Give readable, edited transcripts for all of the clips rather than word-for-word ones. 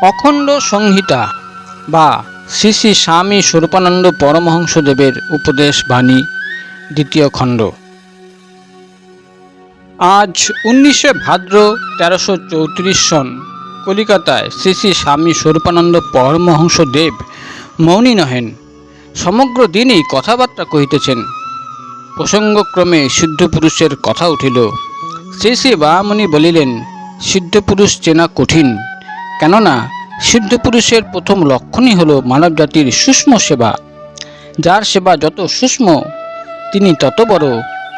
অখণ্ড সংহিতা বা শ্রী শ্রী স্বামী স্বরূপানন্দ পরমহংসদেবের উপদেশ বাণী দ্বিতীয় খণ্ড। আজ 19শে ভাদ্র 1334 সন কলিকাতায় শ্রী শ্রী স্বামী স্বরূপানন্দ পরমহংসদেব মৌনী নহেন, সমগ্র দিনই কথাবার্তা কহিতেছেন। প্রসঙ্গক্রমে সিদ্ধপুরুষের কথা উঠিল। শ্রী শ্রী বামুনি বলিলেন, সিদ্ধপুরুষ চেনা কঠিন, কেননা সিদ্ধপুরুষের প্রথম লক্ষণই হল মানবজাতির সূক্ষ্ম সেবা। যার সেবা যত সূক্ষ্ম তিনি তত বড়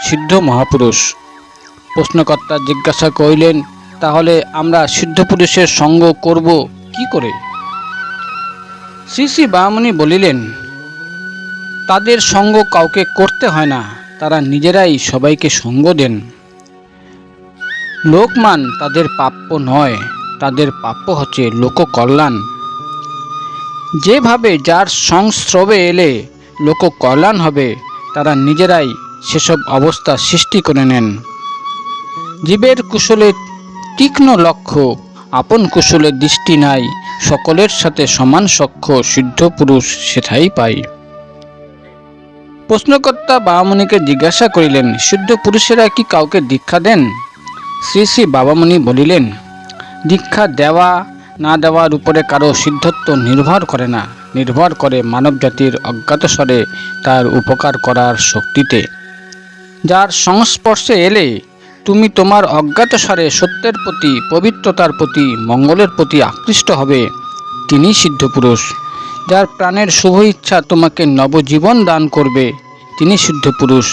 সিদ্ধ মহাপুরুষ। প্রশ্নকর্তা জিজ্ঞাসা করিলেন, তাহলে আমরা সিদ্ধপুরুষের সঙ্গ করব কি করে? শ্রী শ্রী বামুনি বলিলেন, তাদের সঙ্গ কাউকে করতে হয় না, তারা নিজেরাই সবাইকে সঙ্গ দেন। লোকমান তাদের প্রাপ্য নয়, তাদের প্রাপ্য হচ্ছে লোককল্যাণ। যেভাবে যার সংস্রবে এলে লোককল্যাণ হবে, তারা নিজেরাই সেসব অবস্থা সৃষ্টি করে নেন। জীবের কুশলে তীক্ষ্ণ লক্ষ্য, আপন কুশলে দৃষ্টি নাই, সকলের সাথে সমান সখ্য সিদ্ধ পুরুষ সেটাই পাই। প্রশ্নকর্তা বামুনিকে জিজ্ঞাসা করিলেন, সিদ্ধ পুরুষেরা কি কাউকে দীক্ষা দেন? শ্রী শ্রী বাবামুনি বলিলেন, দীক্ষা দেওয়া না দেওয়ার উপরে কারো সিদ্ধত্ব নির্ভর করে না, নির্ভর করে মানবজাতির অজ্ঞাতসারে তার উপকার করার শক্তিতে। যার সংস্পর্শে এলে তুমি তোমার অজ্ঞাতসারে সত্যের প্রতি, পবিত্রতার প্রতি, মঙ্গলের প্রতি আকৃষ্ট হবে, তিনি সিদ্ধপুরুষ। যার প্রাণের শুভ ইচ্ছা তোমাকে নবজীবন দান করবে, তিনি সিদ্ধপুরুষ।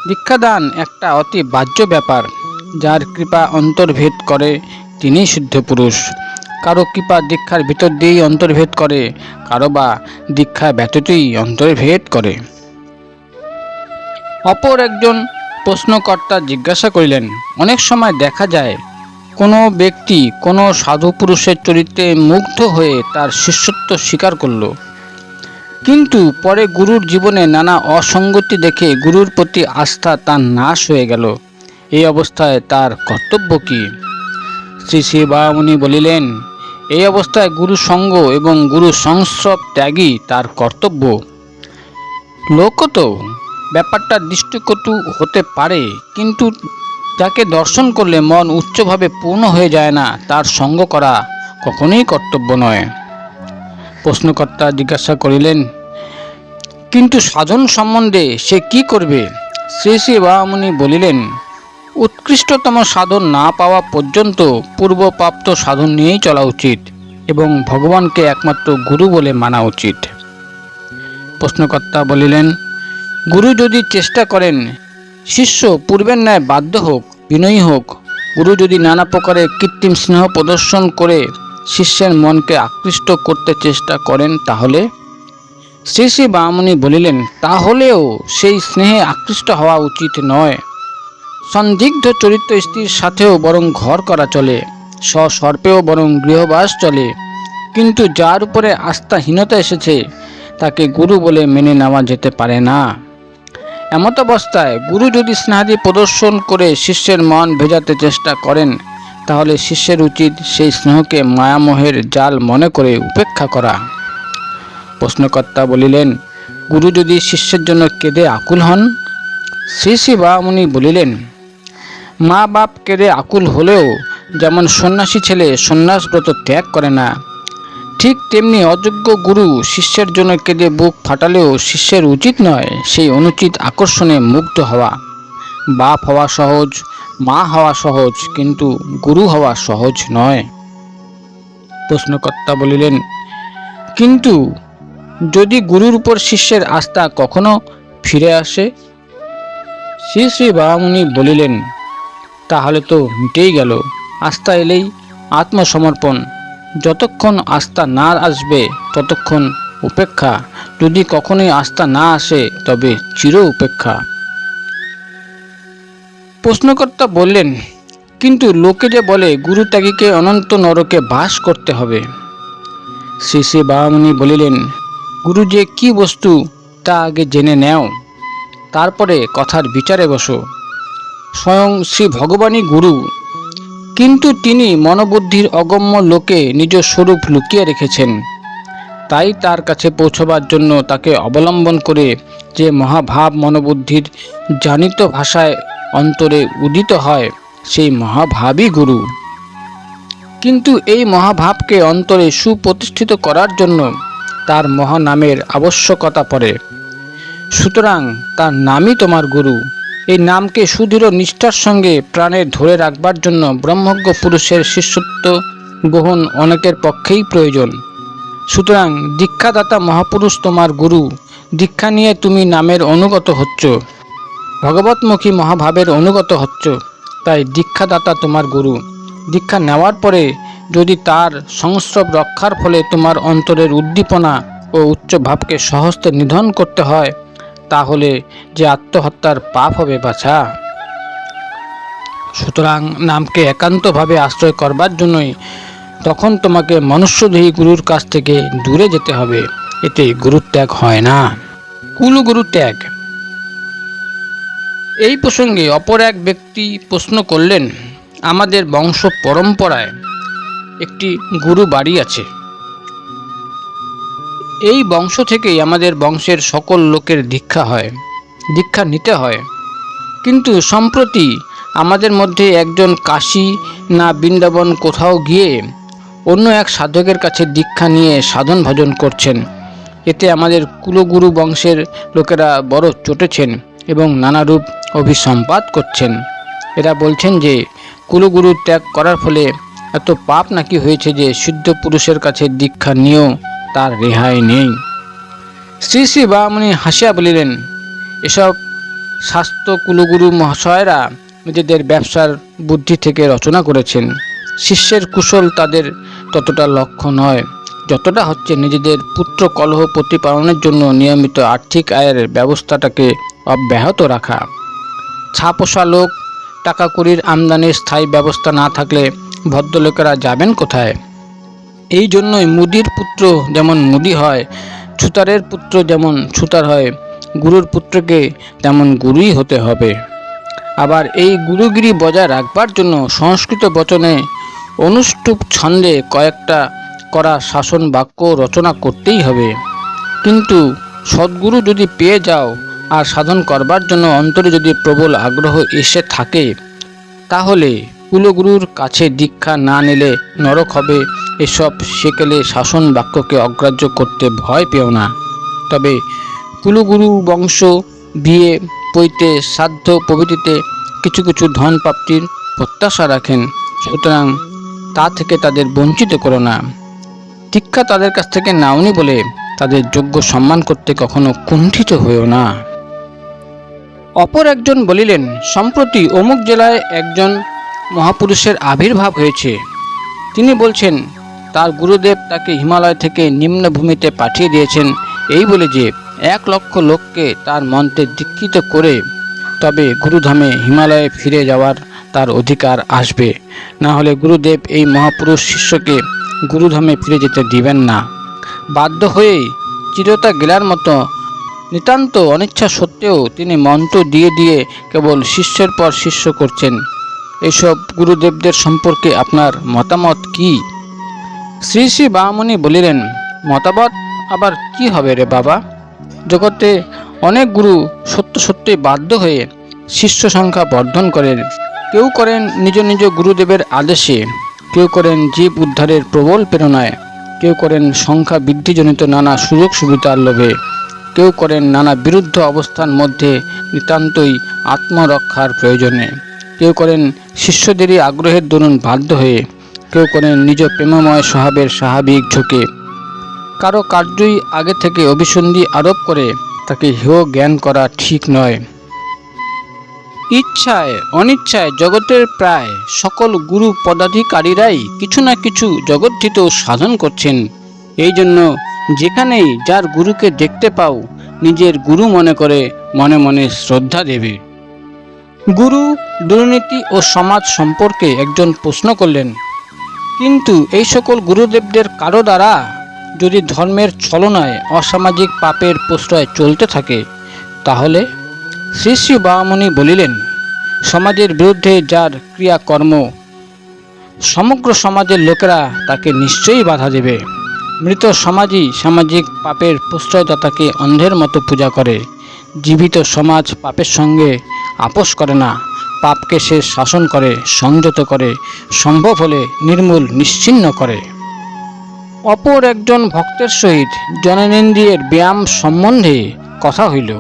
দীক্ষাদান একটা অতি বাহ্য ব্যাপার। যার কৃপা অন্তর্ভেদ করে তিনি সিদ্ধপুরুষ। কারো কৃপা দীক্ষার ভিতর দিয়েই অন্তর্ভেদ করে, কারো বা দীক্ষা ব্যতীতই অন্তর্ভেদ করে। অপর একজন প্রশ্নকর্তা জিজ্ঞাসা করিলেন, অনেক সময় দেখা যায় কোনো ব্যক্তি কোনো সাধু পুরুষের চরিত্রে মুগ্ধ হয়ে তার শিষ্যত্ব স্বীকার করল, কিন্তু পরে গুরুর জীবনে নানা অসঙ্গতি দেখে গুরুর প্রতি আস্থা তার নাশ হয়ে গেল। এই অবস্থায় তার কর্তব্য কি? শ্রী শ্রী বামুনি বলিলেন, এই অবস্থায় গুরু সঙ্গ এবং গুরু সংস্রব ত্যাগই তার কর্তব্য। লোকত ব্যাপারটা দৃষ্টিকটু হতে পারে, কিন্তু যাকে দর্শন করলে মন উচ্চভাবে পূর্ণ হয়ে যায় না, তার সঙ্গ করা কখনোই কর্তব্য নয়। প্রশ্নকর্তা জিজ্ঞাসা করিলেন, কিন্তু সাধন সম্বন্ধে সে কি করবে? শ্রী শ্রী বামুনি বলিলেন, উৎকৃষ্টতম সাধন না পাওয়া পর্যন্ত পূর্বপ্রাপ্ত সাধন নিয়েই চলা উচিত এবং ভগবানকে একমাত্র গুরু বলে মানা উচিত। প্রশ্নকর্তা বলিলেন, গুরু যদি চেষ্টা করেন শিষ্য পূর্বের ন্যায় বাধ্য হোক, বিনয়ী হোক, গুরু যদি নানা প্রকারে কৃত্রিম স্নেহ প্রদর্শন করে শিষ্যের মনকে আকৃষ্ট করতে চেষ্টা করেন, তাহলে? শ্রী শ্রী বামুনি বলিলেন, তাহলেও সেই স্নেহে আকৃষ্ট হওয়া উচিত নয়। সন্দিগ্ধ চরিত্র স্ত্রীর সাথেও বরং ঘর করা চলে, সসর্পেও বরং গৃহবাস চলে, কিন্তু যার উপরে আস্থাহীনতা এসেছে তাকে গুরু বলে মেনে নেওয়া যেতে পারে না। এমত অবস্থায় গুরু যদি স্নেহাদি প্রদর্শন করে শিষ্যের মন ভেজাতে চেষ্টা করেন, তাহলে শিষ্যের উচিত সেই স্নেহকে মায়ামোহের জাল মনে করে উপেক্ষা করা। প্রশ্নকর্তা বলিলেন, গুরু যদি শিষ্যের জন্য কেঁদে আকুল হন? শ্রী শ্রী বামুনি বলিলেন, মা বাপ কেঁদে আকুল হলেও যেমন সন্ন্যাসী ছেলে সন্ন্যাসব্রত ত্যাগ করে না, ঠিক তেমনি অযোগ্য গুরু শিষ্যের জন্য কেঁদে বুক ফাটালেও শিষ্যের উচিত নয় সেই অনুচিত আকর্ষণে মুগ্ধ হওয়া। বাপ হওয়া সহজ, মা হওয়া সহজ, কিন্তু গুরু হওয়া সহজ নয়। প্রশ্নকর্তা বলিলেন, কিন্তু যদি গুরুর উপর শিষ্যের আস্থা কখনো ফিরে আসে? শ্রী শ্রী বামুনি বলিলেন, তাহলে তো মিটেই গেল। আস্থা এলেই আত্মসমর্পণ। যতক্ষণ আস্থা না আসবে ততক্ষণ উপেক্ষা, যদি কখনোই আস্থা না আসে তবে চির উপেক্ষা। প্রশ্নকর্তা বললেন, কিন্তু লোকে যে বলে গুরু ত্যাগীকে অনন্ত নরকে বাস করতে হবে। শ্রী শ্রী বামুনি বলিলেন, গুরু যে কি বস্তু তা আগে জেনে নেও, তারপরে কথার বিচারে বসো। স্বয়ং শ্রী ভগবানই গুরু। কিন্তু তিনি মনোবুদ্ধির অগম্য লোকে নিজ স্বরূপ লুকিয়ে রেখেছেন। তাই তার কাছে পৌঁছবার জন্য তাকে অবলম্বন করে যে মহাভাব মনোবুদ্ধির জানিত ভাষায় অন্তরে উদিত হয়, সেই মহাভাবই গুরু। কিন্তু এই মহাভাবকে অন্তরে সুপ্রতিষ্ঠিত করার জন্য তার মহানামের আবশ্যকতা পড়ে। সুতরাং তার নামই তোমার গুরু। এই নামকে সুদৃঢ় নিষ্ঠার সঙ্গে প্রাণে ধরে রাখবার জন্য ব্রহ্মজ্ঞ পুরুষের শিষ্যত্ব গ্রহণ অনেকের পক্ষেই প্রয়োজন। সুতরাং দীক্ষাদাতা মহাপুরুষ তোমার গুরু। দীক্ষা নিয়ে তুমি নামের অনুগত হচ্ছ, ভগবতমুখী মহাভাবের অনুগত হচ্ছ, তাই দীক্ষাদাতা তোমার গুরু। দীক্ষা নেওয়ার পরে যদি তার সংস্রব রক্ষার ফলে তোমার অন্তরের উদ্দীপনা ও উচ্চ ভাবকে সহস্তে নিধন করতে হয়, তাহলে যে আত্মহত্যার পাপ হবে বাছা। সুতরাং নামকে একান্তভাবে আশ্রয় করবার জন্যই তখন তোমাকে মনুষ্যদেহী গুরুর কাছ থেকে দূরে যেতে হবে। এতে গুরুত্যাগ হয় না, কুলগুরু ত্যাগ। এই প্রসঙ্গে অপর এক ব্যক্তি প্রশ্ন করলেন, আমাদের বংশ পরম্পরায় একটি গুরু বাড়ি আছে। এই বংশ থেকেই আমাদের বংশের সকল লোকের দীক্ষা নিতে হয়। কিন্তু সম্প্রতি আমাদের মধ্যে একজন কাশী না বৃন্দাবন কোথাও গিয়ে অন্য এক সাধকের কাছে দীক্ষা নিয়ে সাধন ভজন করছেন। এতে আমাদের কুলগুরু বংশের লোকেরা বড় চটেছেন এবং নানারূপ অভিসম্পাত করছেন। এরা বলছেন যে কুলগুরু ত্যাগ করার ফলে এত পাপ নাকি হয়েছে যে সিদ্ধ পুরুষের কাছে দীক্ষা নিয়েও তার রেহাই নেই। শ্রী শ্রী বামুনি হাসিয়া বলিলেন, এসব শাস্ত্র কুলগুরু মহাশয়রা নিজেদের ব্যবসার বুদ্ধি থেকে রচনা করেছেন। শিষ্যের কুশল তাদের ততটা লক্ষ্য নয়, যতটা হচ্ছে নিজেদের পুত্র কলহ প্রতিপালনের জন্য নিয়মিত আর্থিক আয়ের ব্যবস্থাটাকে অব্যাহত রাখা। ছাপোষা লোক, টাকা কড়ির আমদানির স্থায়ী ব্যবস্থা না থাকলে ভদ্রলোকেরা যাবেন কোথায়? এই জন্যই মুদির পুত্র যেমন মুদি হয়, ছুতারের পুত্র যেমন ছুতার হয়, গুরুর পুত্রকে তেমন গুরুই হতে হবে। আবার এই গুরুগিরি বজায় রাখবার জন্য সংস্কৃত বচনে অনুষ্টুপ ছন্দে কয়েকটা করা শাসন বাক্য রচনা করতেই হবে। কিন্তু সদ্গুরু যদি পেয়ে যাও আর সাধন করবার জন্য অন্তরে যদি প্রবল আগ্রহ এসে থাকে, তাহলে কুলগুরুর কাছে দীক্ষা না নিলে নরক হবে। এসব সেকেলে শাসন বাক্যকে অগ্রাহ্য করতে ভয় পেও না। তবে কুলগুরু বংশ বিয়ে পৈতে শ্রাদ্ধ প্রভৃতিতে কিছু কিছু ধন প্রাপ্তির প্রত্যাশা রাখেন। সুতরাং তা থেকে তাদের বঞ্চিত করো না। দীক্ষা তাদের কাছ থেকে নাওনি বলে তাদের যোগ্য সম্মান করতে কখনো কুণ্ঠিত হয়েও না। অপর একজন বলিলেন, সম্প্রতি অমুক জেলায় একজন মহাপুরুষের আবির্ভাব হয়েছে। তিনি বলছেন তার গুরুদেব তাকে হিমালয় থেকে নিম্নভূমিতে পাঠিয়ে দিয়েছেন এই বলে যে 1,00,000 লোককে তার মন্ত্রে দীক্ষিত করে তবে গুরুধামে হিমালয়ে ফিরে যাওয়ার তার অধিকার আসবে। না হলে গুরুদেব এই মহাপুরুষ শিষ্যকে গুরুধামে ফিরে যেতে দিবেন না। বাধ্য হয়েই চিরতা গেলার মতো নিতান্ত অনিচ্ছা সত্ত্বেও তিনি মন্ত্র দিয়ে দিয়ে কেবল শিষ্যের পর শিষ্য করছেন। এইসব গুরুদেবদের সম্পর্কে আপনার মতামত কি? শ্রী শ্রী বামুনি বলিলেন, মতামত আবার কি হবে রে বাবা? জগতে অনেক গুরু সত্য সত্যই বাধ্য হয়ে শিষ্য সংখ্যা বর্ধন করেন। কেউ করেন নিজ নিজ গুরুদেবের আদেশে, কেউ করেন জীব উদ্ধারের প্রবল প্রেরণায়, কেউ করেন সংখ্যা বৃদ্ধিজনিত নানা সুযোগ সুবিধার লোভে, কেউ করেন নানা বিরুদ্ধ অবস্থার মধ্যে নিতান্তই আত্মরক্ষার প্রয়োজনে, কেউ করেন শিষ্যদেরই আগ্রহের দরুন বাধ্য হয়ে, কেউ করেন নিজ প্রেমময় স্বভাবের স্বাভাবিক ঝোঁকে। কারো কার্যই আগে থেকে অভিসন্ধি আরোপ করে তাকে হেয় জ্ঞান করা ঠিক নয়। ইচ্ছায় অনিচ্ছায় জগতের প্রায় সকল গুরু পদাধিকারীরাই কিছু না কিছু জগদ্ধিত সাধন করছেন। এই জন্য যেখানেই যার গুরুকে দেখতে পাও নিজের গুরু মনে করে মনে মনে শ্রদ্ধা দেবে। গুরু, দুর্নীতি ও সমাজ সম্পর্কে একজন প্রশ্ন করলেন, কিন্তু এই সকল গুরুদেবদের কারো দ্বারা যদি ধর্মের ছলনায় অসামাজিক পাপের প্রশ্রয় চলতে থাকে, তাহলে? শ্রী শ্রী বামুনি বলিলেন, সমাজের বিরুদ্ধে যার ক্রিয়াকর্ম সমগ্র সমাজের লোকেরা তাকে নিশ্চয়ই বাধা দেবে। মৃত সমাজই সামাজিক পাপের প্রশ্রয়দাতাকে অন্ধের মতো পূজা করে। জীবিত সমাজ পাপের সঙ্গে আপোষ করে না, পাপকে সে শাসন করে, সংযত করে, সম্ভব হলে নির্মূল নিশ্চিহ্ন করে। অপর একজন ভক্তের সহিত জননেন্দ্রিয়ের ব্যায়াম সম্বন্ধে কথা হইল।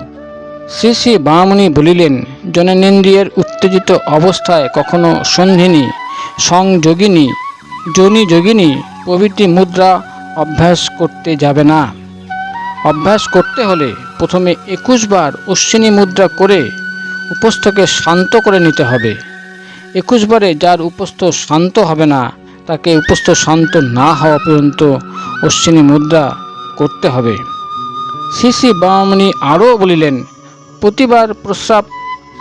শ্রী শ্রী বামুনি বলিলেন, জননেন্দ্রিয়ের উত্তেজিত অবস্থায় কখনো সন্ধিনী, সংযোগিনী, যোনিযোগিনী প্রভৃতি মুদ্রা অভ্যাস করতে যাবে না। অভ্যাস করতে হলে প্রথমে 21 বার অশ্বিনী মুদ্রা করে উপস্থকে শান্ত করে নিতে হবে। 21 বারে যার উপস্থ শান্ত হবে না, তাকে উপস্থ শান্ত না হওয়া পর্যন্ত অশ্বিনী মুদ্রা করতে হবে। শ্রী শ্রী বামুনি আরও বলিলেন, প্রতিবার প্রস্রাব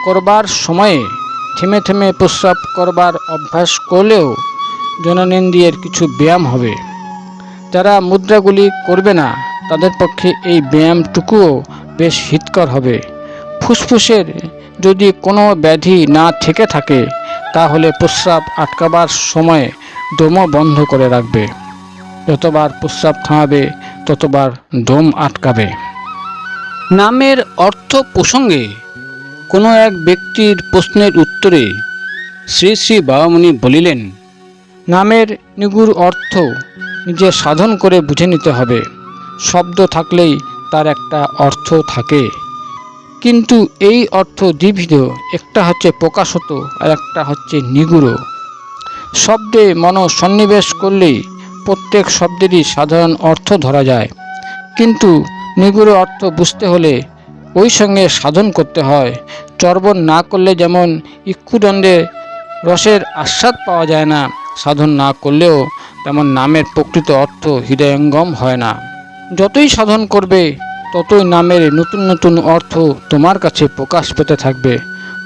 করবার সময়ে থেমে থেমে প্রস্রাব করবার অভ্যাস করলেও জননেন্দ্রিয়ের কিছু ব্যায়াম হবে। যারা মুদ্রাগুলি করবে না, তাদের পক্ষে এই ব্যায়ামটুকুও বেশ হিতকর হবে। ফুসফুসের যদি কোনো ব্যাধি না থেকে থাকে, তাহলে প্রস্রাব আটকাবার সময় দম বন্ধ করে রাখবে। যতবার প্রস্রাব থামাবে, ততবার দম আটকাবে। নামের অর্থ প্রসঙ্গে কোনো এক ব্যক্তির প্রশ্নের উত্তরে শ্রী শ্রী বাবামুনি বলিলেন, নামের নিগুড় অর্থ নিজে সাধন করে বুঝে নিতে হবে। শব্দ থাকলেই তার একটা অর্থ থাকে, কিন্তু এই অর্থ দ্বিবিধ। একটা হচ্ছে প্রকাশত আর একটা হচ্ছে নিগুড়। শব্দে মনোসন্নিবেশ করলেই প্রত্যেক শব্দেরই সাধারণ অর্থ ধরা যায়, কিন্তু নিগুড় অর্থ বুঝতে হলে ওই সঙ্গে সাধন করতে হয়। চর্বণ না করলে যেমন ইক্ষুদণ্ডে রসের আস্বাদ পাওয়া যায় না, সাধন না করলেও তেমন নামের প্রকৃত অর্থ হৃদয়ঙ্গম হয় না। যতই সাধন করবে, ততই নামের নতুন নতুন অর্থ তোমার কাছে প্রকাশ পেতে থাকবে।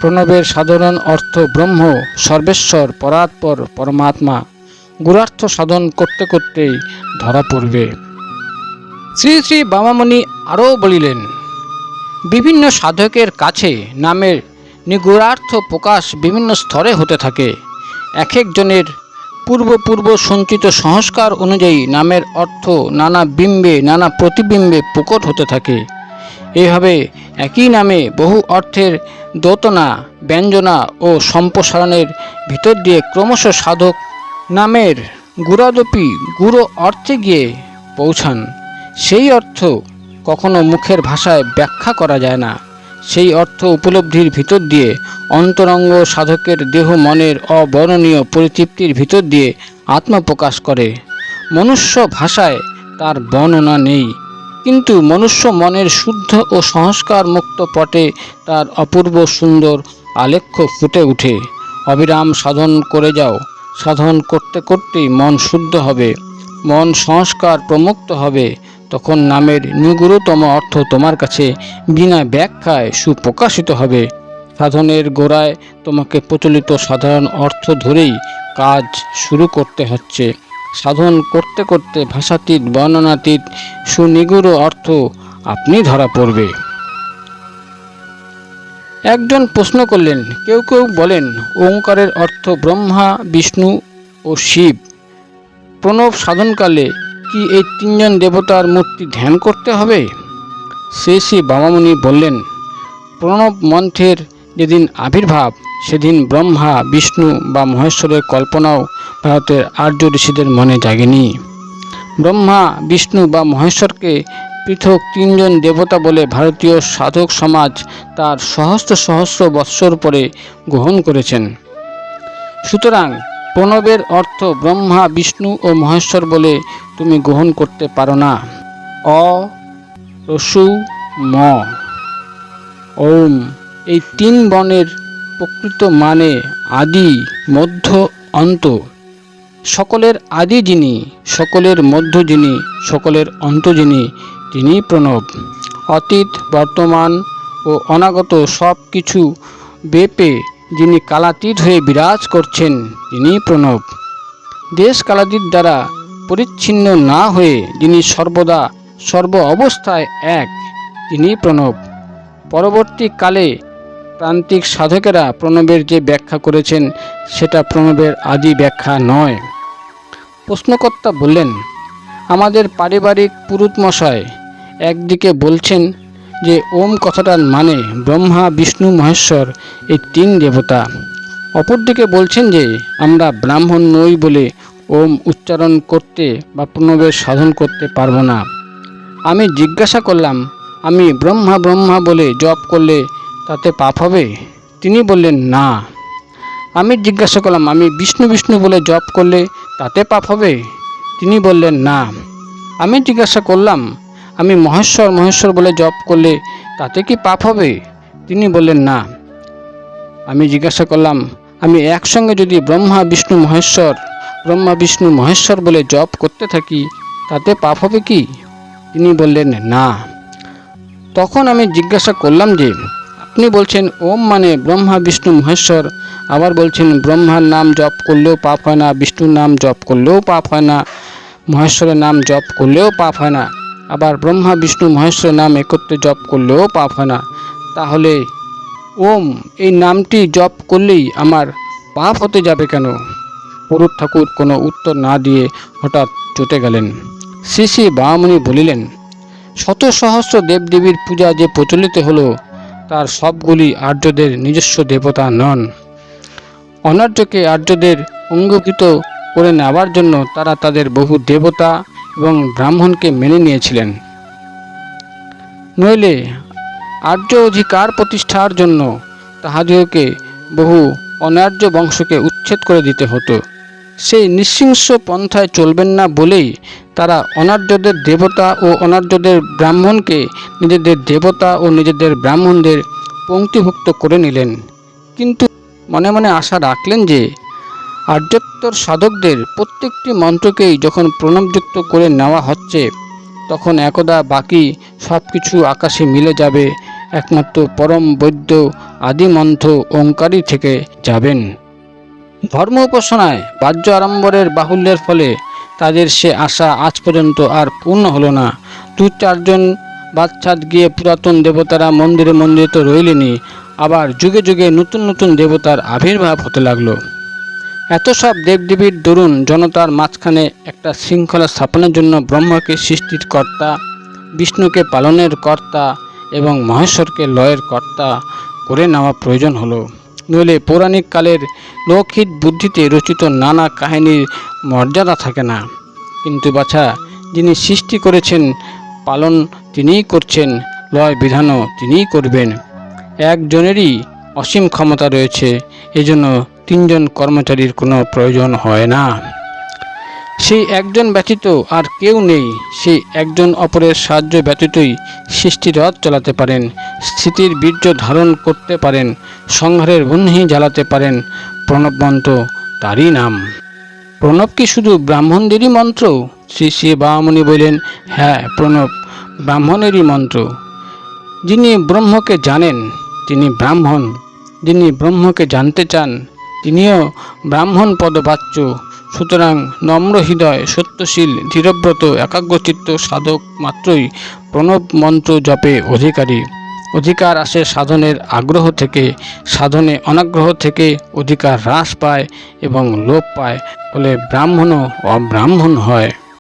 প্রণবের সাধারণ অর্থ ব্রহ্ম, সর্বেশ্বর, পরাৎপর, পরমাত্মা। গুরার্থ সাধন করতে করতেই ধরা পড়বে। শ্রী শ্রী বামামণি আরও বলিলেন, বিভিন্ন সাধকের কাছে নামের নিগুড়ার্থ প্রকাশ বিভিন্ন স্তরে হতে থাকে। এক একজনের পূর্ব সঞ্চিত সংস্কার অনুযায়ী নামের অর্থ নানা বিম্বে, নানা প্রতিবিম্বে প্রকট হতে থাকে। এইভাবে একই নামে বহু অর্থের দোতনা, ব্যঞ্জনা ও সম্প্রসারণের ভিতর দিয়ে ক্রমশ সাধক নামের গুড়াদপি গুড় অর্থে গিয়ে পৌঁছান। সেই অর্থ কখনো মুখের ভাষায় ব্যাখ্যা করা যায় না। সেই অর্থ উপলব্ধির ভিতর দিয়ে অন্তরঙ্গ সাধকের দেহ মনের অবর্ণনীয় পরিতৃপ্তির ভিতর দিয়ে আত্মপ্রকাশ করে। মনুষ্য ভাষায় তার বর্ণনা নেই, কিন্তু মনুষ্য মনের শুদ্ধ ও সংস্কার মুক্ত পটে তার অপূর্ব সুন্দর আলেখ্য ফুটে ওঠে। অবিরাম সাধন করে যাও। সাধন করতে করতেই মন শুদ্ধ হবে, মন সংস্কার প্রমুক্ত হবে। তখন নামের নিগুড়তম অর্থ তোমার কাছে বিনা ব্যাখ্যায় সুপ্রকাশিত হবে। সাধনের গোড়ায় তোমাকে প্রচলিত সাধারণ অর্থ ধরেই কাজ শুরু করতে হচ্ছে। সাধন করতে করতে ভাষাতীত, বর্ণনাতীত সুনিগুড় অর্থ আপনি ধরা পড়বে। একজন প্রশ্ন করলেন, কেউ কেউ বলেন ওঙ্কারের অর্থ ব্রহ্মা, বিষ্ণু ও শিব। প্রণব সাধনকালে কি এই তিনজন দেবতার মূর্তি ধ্যান করতে হবে? শ্রী শ্রী বামামণি বললেন, প্রণব মন্ত্রের যেদিন আবির্ভাব, সেদিন ব্রহ্মা, বিষ্ণু বা মহেশ্বরের কল্পনাও ভারতের আর্য ঋষিদের মনে জাগেনি। ব্রহ্মা, বিষ্ণু বা মহেশ্বরকে পৃথক তিনজন দেবতা বলে ভারতীয় সাধক সমাজ তার সহস্র সহস্র বৎসর পরে গ্রহণ করেছেন। সুতরাং প্রণবের অর্থ ব্রহ্মা, বিষ্ণু ও মহেশ্বর বলে তুমি গ্রহণ করতে পারো না। অ, রসু, ম, ওম এই তিন বর্ণের প্রকৃত মানে আদি, মধ্য, অন্ত। সকলের আদি যিনি, সকলের মধ্য যিনি, সকলের অন্ত যিনি, তিনি প্রণব। অতীত, বর্তমান ও অনাগত সব কিছু বেপে যিনি কালাতীত হয়ে বিরাজ করছেন, তিনি প্রণব। দেশ কালাতীত দ্বারা পরিচ্ছিন্ন না হয়ে যিনি সর্বদা সর্ব অবস্থায় এক, তিনি প্রণব। পরবর্তীকালে প্রান্তিক সাধকেরা প্রণবের যে ব্যাখ্যা করেছেন সেটা প্রণবের আদি ব্যাখ্যা নয়। প্রশ্নকর্তা বললেন, আমাদের পারিবারিক পুরোহিত মশাই একদিকে বলছেন যে ওম কথাটার মানে ব্রহ্মা, বিষ্ণু, মহেশ্বর এই তিন দেবতা, অপরদিকে বলছেন যে আমরা ব্রাহ্মণ নই বলে ওম উচ্চারণ করতে বা প্রণবের সাধন করতে পারবো না। আমি জিজ্ঞাসা করলাম, আমি ব্রহ্মা ব্রহ্মা বলে জপ করলে তাতে পাপ হবে? তিনি বললেন না। আমি জিজ্ঞাসা করলাম, আমি বিষ্ণু বিষ্ণু বলে জপ করলে তাতে পাপ হবে? তিনি বললেন না। আমি জিজ্ঞাসা করলাম, আমি মহেশ্বর মহেশ্বর বলে জপ করলে তাতে কি পাপ হবে? তিনি বললেন না। আমি জিজ্ঞাসা করলাম, আমি একসঙ্গে যদি ব্রহ্মা বিষ্ণু মহেশ্বর বলে জপ করতে থাকি তাতে পাপ হবে কি? তিনি বললেন না। তখন আমি জিজ্ঞাসা করলাম যে আপনি বলছেন ওম মানে ব্রহ্মা বিষ্ণু মহেশ্বর, আবার বলছেন ব্রহ্মার নাম জপ করলেও পাপ হয় না, বিষ্ণুর নাম জপ করলেও পাপ হয় না, মহেশ্বরের নাম জপ করলেও পাপ হয় না, আবার ব্রহ্মা বিষ্ণু মহেশ্বরের নাম একত্রে জপ করলেও পাপ হয় না, তাহলে ওম এই নামটি জপ করলেই আমার পাপ হতে যাবে কেন? পুরুত ঠাকুর কোনো উত্তর না দিয়ে হঠাৎ চটে গেলেন। শ্রী শ্রী বামুনি বলিলেন, শত সহস্র দেবদেবীর পূজা যে প্রচলিত হলো তার সবগুলি আর্যদের নিজস্ব দেবতা নন। অনার্যকে আর্যদের অঙ্গীভূত করে নেওয়ার জন্য তারা তাদের বহু দেবতা এবং ব্রাহ্মণকে মেনে নিয়েছিলেন। নইলে আর্য অধিকার প্রতিষ্ঠার জন্য তাহাদিওকে বহু অনার্য বংশকে উচ্ছেদ করে দিতে হতো। সেই নৃশংস পন্থায় চলবেন না বলেই তারা অনার্যদের দেবতা ও অনার্যদের ব্রাহ্মণকে নিজেদের দেবতা ও নিজেদের ব্রাহ্মণদের পঙ্ক্তিভুক্ত করে নিলেন। কিন্তু মনে মনে আশা রাখলেন যে আর্যোত্তর সাধকদের প্রত্যেকটি মন্ত্রকেই যখন প্রণবযুক্ত করে নেওয়া হচ্ছে তখন একদা বাকি সব কিছু আকাশে মিলে যাবে, একমাত্র পরম বৈদ্য আদিমন্ত্র ওঙ্কারই থেকে যাবেন। ধর্ম উপাসনায় বাহ্য আড়ম্বরের বাহুল্যের ফলে তাদের সে আশা আজ পর্যন্ত আর পূর্ণ হলো না। 2-4 জন বাদশাহ গিয়ে পুরাতন দেবতারা মন্দিরে মন্দিরে তো রইলেনি, আবার যুগে যুগে নতুন নতুন দেবতার আবির্ভাব হতে লাগলো। এত সব দেবদেবীর দরুন জনতার মাঝখানে একটা শৃঙ্খলা স্থাপনের জন্য ব্রহ্মাকে সৃষ্টির কর্তা, বিষ্ণুকে পালনের কর্তা এবং মহেশ্বরকে লয়ের কর্তা করে নেওয়া প্রয়োজন হলো। নইলে পৌরাণিক কালের লৌকিক বুদ্ধিতে রচিত নানা কাহিনীর মর্যাদা থাকে না। কিন্তু বাছা, যিনি সৃষ্টি করেছেন পালন তিনিই করছেন, লয় বিধানও তিনিই করবেন। একজনেরই অসীম ক্ষমতা রয়েছে, এজন্য 3 জন কর্মচারীর কোনো প্রয়োজন হয় না। সেই একজন ব্যতীত আর কেউ নেই। সেই একজন অপরের সাহায্য ব্যতীতই সৃষ্টির রথ চালাতে পারেন, স্থিতির বীর্য ধারণ করতে পারেন, সংহারের বহ্নি জ্বালাতে পারেন। প্রণব মন্ত্র তারই নাম। প্রণব কি শুধু ব্রাহ্মণদেরই মন্ত্র? শ্রী শ্রী বামুনি বললেন, হ্যাঁ, প্রণব ব্রাহ্মণেরই মন্ত্র। যিনি ব্রহ্মকে জানেন তিনি ব্রাহ্মণ, যিনি ব্রহ্মকে জানতে চান তিনিও ব্রাহ্মণ পদবাচ্য। সুতরাং নম্র হৃদয়, সত্যশীল, ধীরব্রত, একাগ্রচিত্ত সাধক মাত্রই প্রণব মন্ত্র জপে অধিকারী। অধিকার আসে সাধনের আগ্রহ থেকে, সাধনে অনাগ্রহ থেকে অধিকার হ্রাস পায় এবং লোপ পায়, ফলে ব্রাহ্মণও অব্রাহ্মণ হয়।